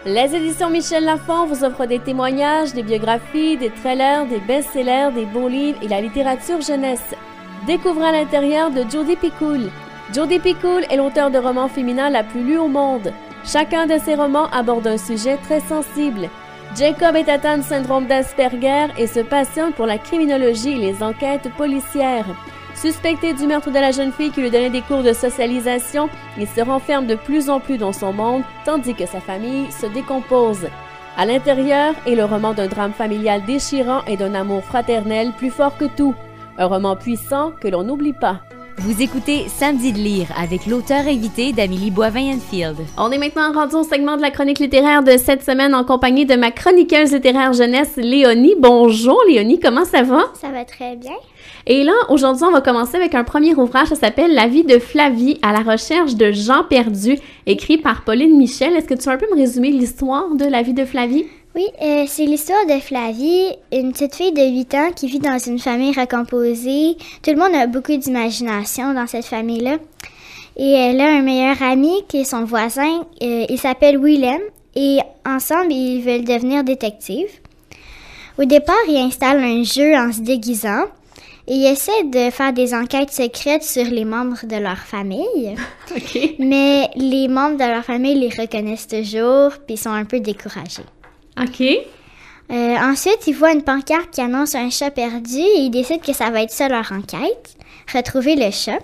Les éditions Michel Lafon vous offrent des témoignages, des biographies, des trailers, des best-sellers, des beaux livres et la littérature jeunesse. Découvrez à l'intérieur de Jodi Picoult. Jodi Picoult est l'auteur de romans féminins la plus lue au monde. Chacun de ses romans aborde un sujet très sensible. Jacob est atteint du syndrome d'Asperger et se passionne pour la criminologie et les enquêtes policières. Suspecté du meurtre de la jeune fille qui lui donnait des cours de socialisation, il se renferme de plus en plus dans son monde, tandis que sa famille se décompose. À l'intérieur est le roman d'un drame familial déchirant et d'un amour fraternel plus fort que tout. Un roman puissant que l'on n'oublie pas. Vous écoutez Samedi de lire avec l'auteur invité d'Amélie Boivin-Enfield. On est maintenant rendu au segment de la chronique littéraire de cette semaine en compagnie de ma chroniqueuse littéraire jeunesse, Léonie. Bonjour Léonie, comment ça va? Ça va très bien. Et là, aujourd'hui, on va commencer avec un premier ouvrage, ça s'appelle « La vie de Flavie, à la recherche de Jean perdu », écrit par Pauline Michel. Est-ce que tu veux un peu me résumer l'histoire de La vie de Flavie? Oui, c'est l'histoire de Flavie, une petite fille de 8 ans qui vit dans une famille recomposée. Tout le monde a beaucoup d'imagination dans cette famille-là. Et elle a un meilleur ami qui est son voisin. Il s'appelle Willem et ensemble, ils veulent devenir détectives. Au départ, ils installent un jeu en se déguisant. Et ils essaient de faire des enquêtes secrètes sur les membres de leur famille. OK. Mais les membres de leur famille les reconnaissent toujours, puis ils sont un peu découragés. OK. Ensuite, ils voient une pancarte qui annonce un chat perdu et ils décident que ça va être ça leur enquête, retrouver le chat.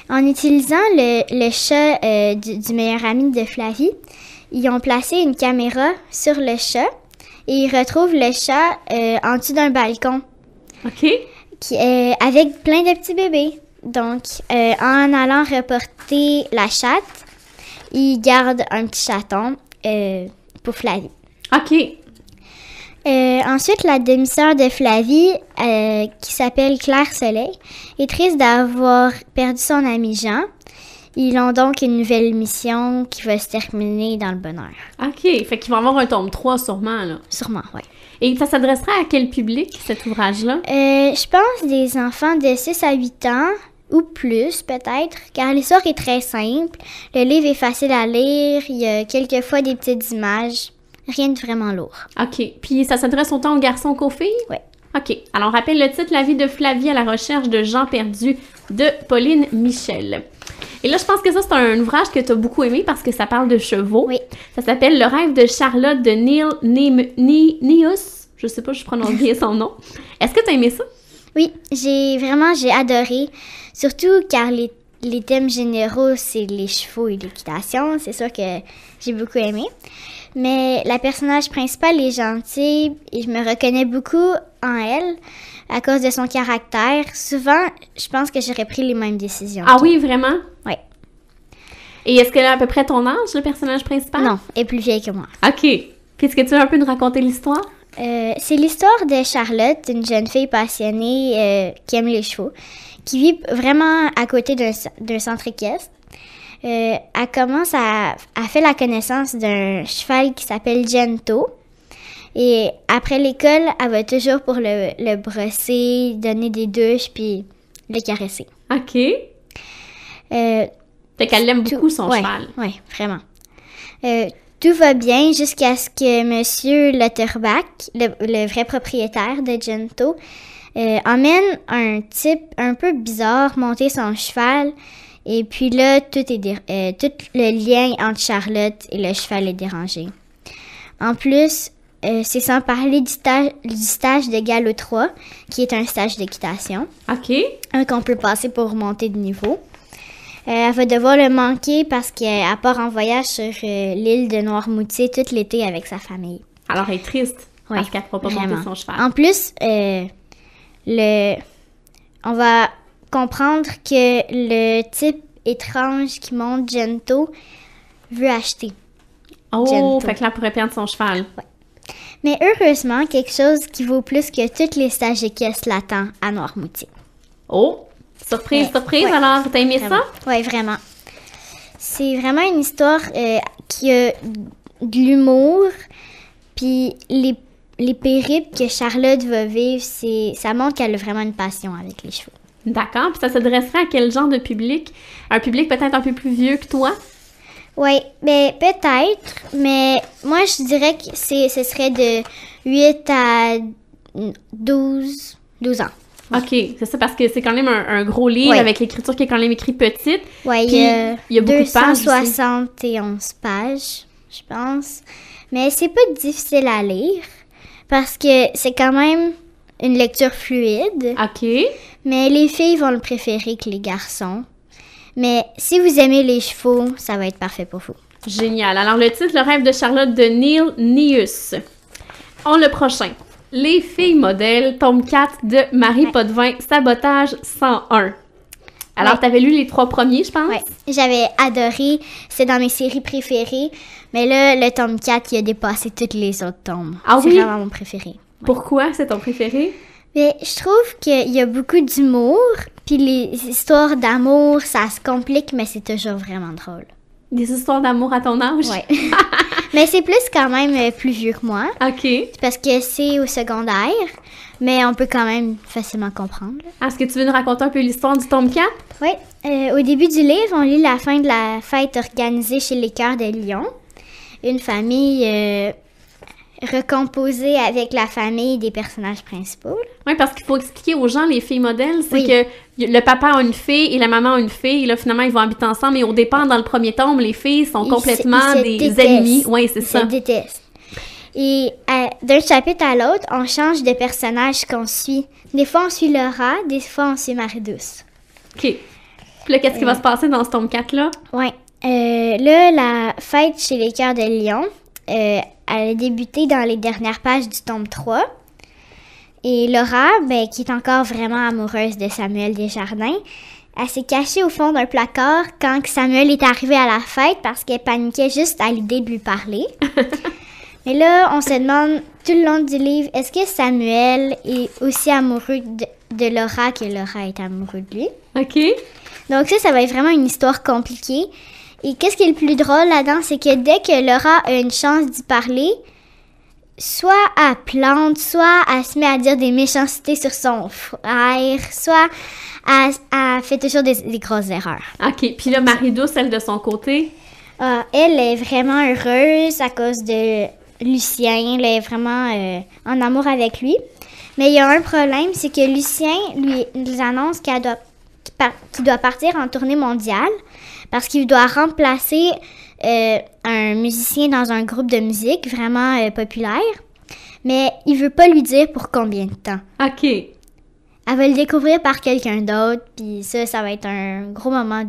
En utilisant le chat du meilleur ami de Flavie, ils ont placé une caméra sur le chat et ils retrouvent le chat en dessous d'un balcon. OK. Avec plein de petits bébés. Donc, en allant reporter la chatte, ils gardent un petit chaton pour Flavie. OK. Ensuite, la demi-sœur de Flavie, qui s'appelle Claire Soleil, est triste d'avoir perdu son ami Jean. Ils ont donc une nouvelle mission qui va se terminer dans le bonheur. OK. Fait qu'il va y avoir un tome 3 sûrement, là. Sûrement, oui. Et ça s'adressera à quel public, cet ouvrage-là? Je pense des enfants de 6 à 8 ans, ou plus peut-être, car l'histoire est très simple. Le livre est facile à lire, il y a quelquefois des petites images, rien de vraiment lourd. OK. Puis ça s'adresse autant aux garçons qu'aux filles? Oui. OK. Alors, on rappelle le titre « La vie de Flavie à la recherche de Jean perdu » de Pauline Michel. Et là, je pense que ça, c'est un ouvrage que tu as beaucoup aimé parce que ça parle de chevaux. Oui. Ça s'appelle « Le rêve de Charlotte » de Neil Neus. Je sais pas si je prononce bien son nom. Est-ce que tu as aimé ça? Oui, j'ai adoré. Surtout car les thèmes généraux, c'est les chevaux et l'équitation. C'est sûr que j'ai beaucoup aimé. Mais la personnage principale est gentille et je me reconnais beaucoup en elle à cause de son caractère. Souvent, je pense que j'aurais pris les mêmes décisions. Ah oui, vraiment? Oui. Et est-ce qu'elle a à peu près ton âge, le personnage principal? Non, elle est plus vieille que moi. OK. Puis est-ce que tu veux un peu nous raconter l'histoire? C'est l'histoire de Charlotte, une jeune fille passionnée qui aime les chevaux, qui vit vraiment à côté d'un centre équestre. Elle fait la connaissance d'un cheval qui s'appelle Gento. Et après l'école, elle va toujours pour le brosser, donner des douches, puis le caresser. OK. Fait qu'elle aime beaucoup son cheval. Oui, vraiment. Tout va bien jusqu'à ce que Monsieur Lauterbach, le vrai propriétaire de Gento, emmène un type un peu bizarre monter son cheval. Et puis là, tout le lien entre Charlotte et le cheval est dérangé. En plus, c'est sans parler du stage de galop 3, qui est un stage d'équitation. OK. Qu'on peut passer pour monter de niveau. Elle va devoir le manquer parce qu'elle part en voyage sur l'île de Noirmoutier tout l'été avec sa famille. Alors, elle est triste parce qu'elle ne pourra pas monter son cheval. En plus, on va comprendre que le type étrange qui monte Gento veut acheter. Oh, Gento. Fait que là, elle pourrait perdre son cheval. Ouais. Mais heureusement, quelque chose qui vaut plus que tous les stages équestres l'attend à Noirmoutier. Oh! Surprise, surprise! Ouais. Alors, t'as aimé Vraiment. ça? Oui, vraiment. C'est vraiment une histoire qui a de l'humour, puis les périples que Charlotte va vivre, ça montre qu'elle a vraiment une passion avec les chevaux. D'accord. Puis ça s'adresserait à quel genre de public? Un public peut-être un peu plus vieux que toi? Oui, mais peut-être, mais moi je dirais que ce serait de 8 à 12 ans. OK, c'est ça, parce que c'est quand même un gros livre avec l'écriture qui est quand même écrite petite. Oui, il y a beaucoup de pages aussi. 271 pages, je pense. Mais c'est pas difficile à lire parce que c'est quand même une lecture fluide. OK. Mais les filles vont le préférer que les garçons. Mais si vous aimez les chevaux, ça va être parfait pour vous. Génial. Alors, le titre, Le rêve de Charlotte de Neil Nius. Le prochain. Les filles modèles, tome 4 de Marie Potvin, Sabotage 101. Alors, t'avais lu les 3 premiers, je pense? Oui, j'avais adoré. C'est dans mes séries préférées. Mais là, le tome 4, il a dépassé toutes les autres tomes. Ah c'est oui? vraiment mon préféré. Ouais. Pourquoi c'est ton préféré? Mais je trouve qu'il y a beaucoup d'humour. Puis les histoires d'amour, ça se complique, mais c'est toujours vraiment drôle. Des histoires d'amour à ton âge? Oui. Mais c'est plus quand même plus vieux que moi. OK. Parce que c'est au secondaire, mais on peut quand même facilement comprendre. Est-ce que tu veux nous raconter un peu l'histoire du tome 4? Oui. Au début du livre, on lit la fin de la fête organisée chez les Cœurs de Lion. Une famille recomposée avec la famille des personnages principaux. Oui, parce qu'il faut expliquer aux gens, les filles modèles, c'est que le papa a une fille et la maman a une fille. Et là, finalement, ils vont habiter ensemble. Et au départ, dans le premier tome, les filles sont complètement des ennemis. Oui, c'est ça. Ils se détestent. Et d'un chapitre à l'autre, on change de personnage qu'on suit. Des fois, on suit Laura, des fois, on suit Marie-Douce. OK. Puis là, qu'est-ce qui va se passer dans ce tome 4-là? Oui. Là, la fête chez les Cœurs de Lion, elle a débuté dans les dernières pages du tome 3. Et Laura, qui est encore vraiment amoureuse de Samuel Desjardins, elle s'est cachée au fond d'un placard quand Samuel est arrivé à la fête parce qu'elle paniquait juste à l'idée de lui parler. Mais là, on se demande tout le long du livre, est-ce que Samuel est aussi amoureux de Laura que Laura est amoureuse de lui? OK. Donc ça va être vraiment une histoire compliquée. Et qu'est-ce qui est le plus drôle là-dedans, c'est que dès que Laura a une chance d'y parler, soit elle plante, soit elle se met à dire des méchancetés sur son frère, soit elle fait toujours des grosses erreurs. OK. Puis là, Marie-Douce, elle, de son côté? Elle est vraiment heureuse à cause de Lucien. Elle est vraiment en amour avec lui. Mais il y a un problème, c'est que Lucien lui annonce qu'il doit partir en tournée mondiale parce qu'il doit remplacer un musicien dans un groupe de musique vraiment populaire. Mais il veut pas lui dire pour combien de temps. OK. Elle va le découvrir par quelqu'un d'autre, puis ça va être un gros moment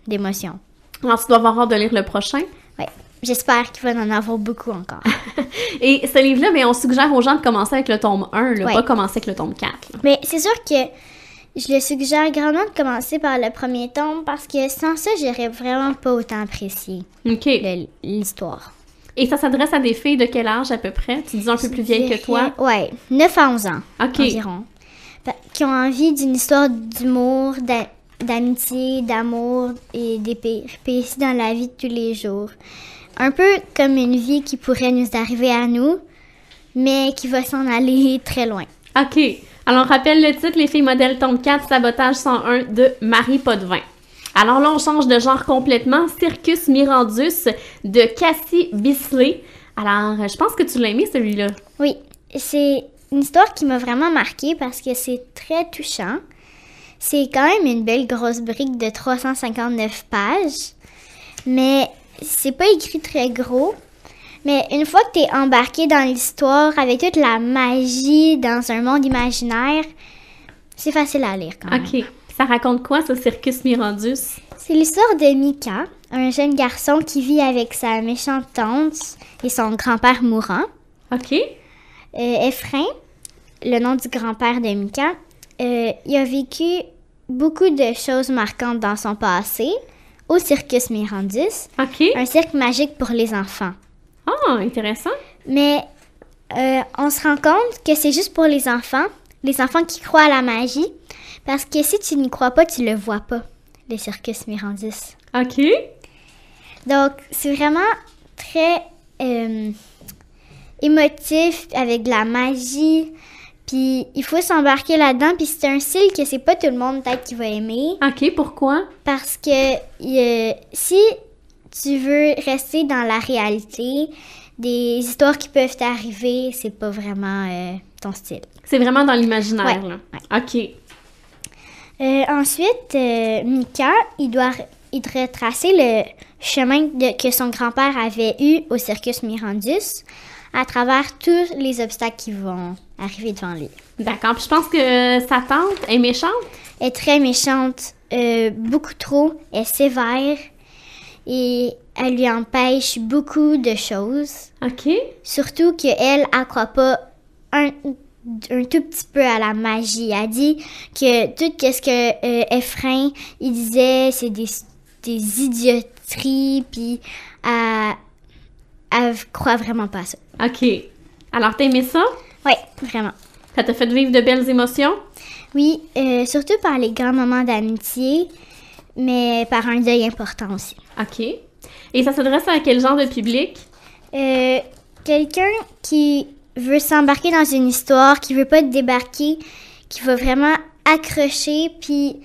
d'émotion. Alors, tu dois avoir hâte de lire le prochain? Oui. J'espère qu'il va en avoir beaucoup encore. Et ce livre-là, on suggère aux gens de commencer avec le tome 1, pas commencer avec le tome 4. Là. Mais c'est sûr que je le suggère grandement de commencer par le premier tome parce que sans ça, j'aurais vraiment pas autant apprécié l'histoire. Et ça s'adresse à des filles de quel âge à peu près? Tu dis un peu plus vieilles que toi? Oui, 9 à 11 ans environ. Qui ont envie d'une histoire d'humour, d'amitié, d'amour et des péripéties dans la vie de tous les jours. Un peu comme une vie qui pourrait nous arriver à nous, mais qui va s'en aller très loin. OK. Alors, rappelle le titre, Les filles modèles tome 4, Sabotage 101 de Marie Potvin. Alors là, on change de genre complètement. Circus Mirandus de Cassie Bisley. Alors, je pense que tu l'as aimé, celui-là. Oui, c'est une histoire qui m'a vraiment marquée parce que c'est très touchant. C'est quand même une belle grosse brique de 359 pages, mais c'est pas écrit très gros. Mais une fois que t'es embarqué dans l'histoire avec toute la magie dans un monde imaginaire, c'est facile à lire quand même. OK. Ça raconte quoi, ce Circus Mirandus? C'est l'histoire de Mika, un jeune garçon qui vit avec sa méchante tante et son grand-père mourant. OK. Ephraim, le nom du grand-père de Mika, il a vécu beaucoup de choses marquantes dans son passé au Circus Mirandus, un cirque magique pour les enfants. Ah, intéressant. Mais on se rend compte que c'est juste pour les enfants qui croient à la magie, parce que si tu n'y crois pas, tu le vois pas, le Circus Mirandus. OK. Donc, c'est vraiment très émotif, avec de la magie, puis il faut s'embarquer là-dedans, puis c'est un style que c'est pas tout le monde peut-être qui va aimer. OK, pourquoi? Parce que si tu veux rester dans la réalité, des histoires qui peuvent t'arriver, c'est pas vraiment ton style. C'est vraiment dans l'imaginaire, là. Ouais. OK. Ensuite, Mika, il doit retracer le chemin que son grand-père avait eu au Circus Mirandus à travers tous les obstacles qui vont arriver devant lui. D'accord. Puis je pense que sa tante est méchante. Elle est très méchante, beaucoup trop, elle est sévère et elle lui empêche beaucoup de choses. OK. Surtout qu'elle ne croit pas un tout petit peu à la magie. Elle dit que tout ce que Ephraim il disait, c'est des idioteries, puis elle croit vraiment pas à ça. OK. Alors, t'as aimé ça? Oui, vraiment. Ça t'a fait vivre de belles émotions? Oui, surtout par les grands moments d'amitié, mais par un deuil important aussi. OK. Et ça s'adresse à quel genre de public? Quelqu'un qui veut s'embarquer dans une histoire, qui veut pas débarquer, qui va vraiment accrocher, puis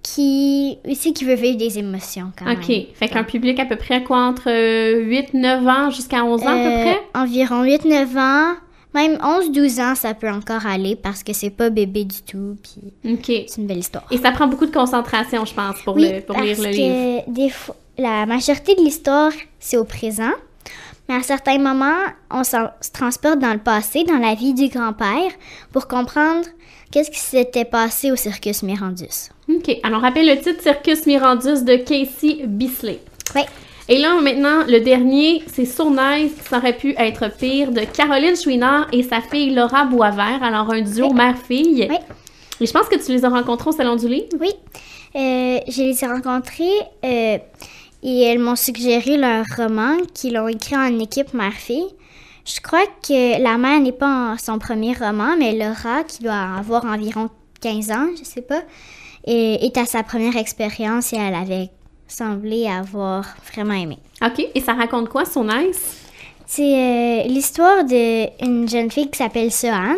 qui veut vivre des émotions quand même. OK. Fait qu'un public à peu près quoi, entre 8-9 ans jusqu'à 11 ans à peu près? Environ 8-9 ans, même 11-12 ans, ça peut encore aller parce que c'est pas bébé du tout, puis OK. c'est une belle histoire. Et ça prend beaucoup de concentration, je pense, pour lire le livre. Parce que des fois, la majorité de l'histoire, c'est au présent. Mais à certains moments, on se transporte dans le passé, dans la vie du grand-père, pour comprendre qu'est-ce qui s'était passé au Circus Mirandus. OK. Alors, rappelle le titre Circus Mirandus de Casey Bisley. Oui. Et là, maintenant, le dernier, c'est So Nice, qui aurait pu être pire, de Caroline Chouinard et sa fille Laura Boisvert. Alors, un duo mère-fille. Oui. Et je pense que tu les as rencontrés au Salon du Livre. Oui. Je les ai rencontrés et elles m'ont suggéré leur roman qu'ils l'ont écrit en équipe mère-fille. Je crois que la mère n'est pas son premier roman, mais Laura, qui doit avoir environ 15 ans, je sais pas, est à sa première expérience et elle avait semblé avoir vraiment aimé. OK. Et ça raconte quoi, So Nice? C'est l'histoire d'une jeune fille qui s'appelle Sohan,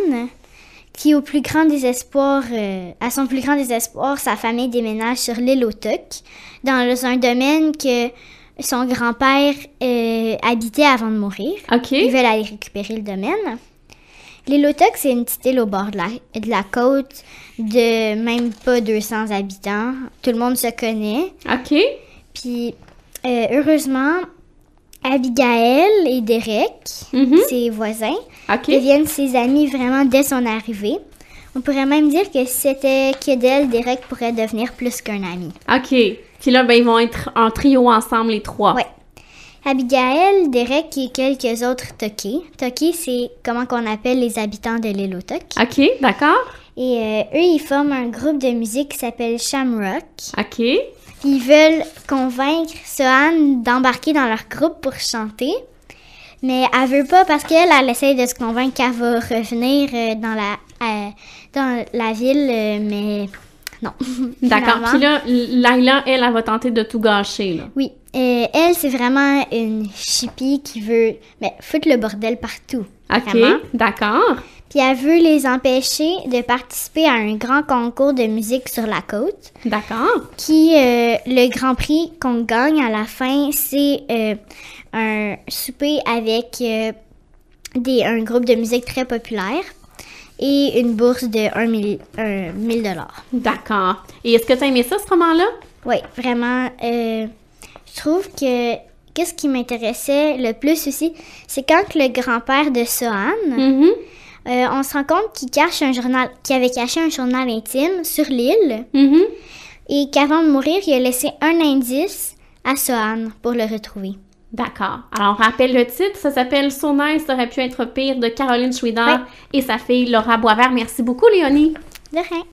qui, à son plus grand désespoir, sa famille déménage sur l'île Otuk, dans un domaine que son grand-père habitait avant de mourir. OK. Ils veulent aller récupérer le domaine. L'île Otuk, c'est une petite île au bord de la côte de même pas 200 habitants. Tout le monde se connaît. OK. Puis, heureusement, Abigail et Derek, ses voisins, deviennent ses amis vraiment dès son arrivée. On pourrait même dire que si c'était que d'elle, Derek pourrait devenir plus qu'un ami. OK. Puis là, ben, ils vont être en trio ensemble, les trois. Oui. Abigail, Derek et quelques autres Toki. Toki, c'est comment qu'on appelle les habitants de l'île Otuk. OK, d'accord. Et eux, ils forment un groupe de musique qui s'appelle Shamrock. OK. Ils veulent convaincre Sohan d'embarquer dans leur groupe pour chanter. Mais elle veut pas parce qu'elle essaie de se convaincre qu'elle va revenir dans la ville, mais non. D'accord. Puis là, Laila, elle va tenter de tout gâcher, là. Oui. Elle, c'est vraiment une chippie qui veut foutre le bordel partout. OK, vraiment. d'accord. Puis elle veut les empêcher de participer à un grand concours de musique sur la côte. D'accord. Le grand prix qu'on gagne à la fin, c'est un souper avec un groupe de musique très populaire et une bourse de 1 000 $. D'accord. Et est-ce que tu as aimé ça, ce roman-là? Oui, vraiment. Je trouve que qu'est-ce qui m'intéressait le plus aussi, c'est quand le grand-père de Sohan, on se rend compte qu'il avait caché un journal intime sur l'île et qu'avant de mourir, il a laissé un indice à Sohan pour le retrouver. D'accord. Alors, on rappelle le titre. Ça s'appelle So Nice, ça aurait pu être pire, de Caroline Chouinard et sa fille Laura Boisvert. Merci beaucoup, Léonie. De rien.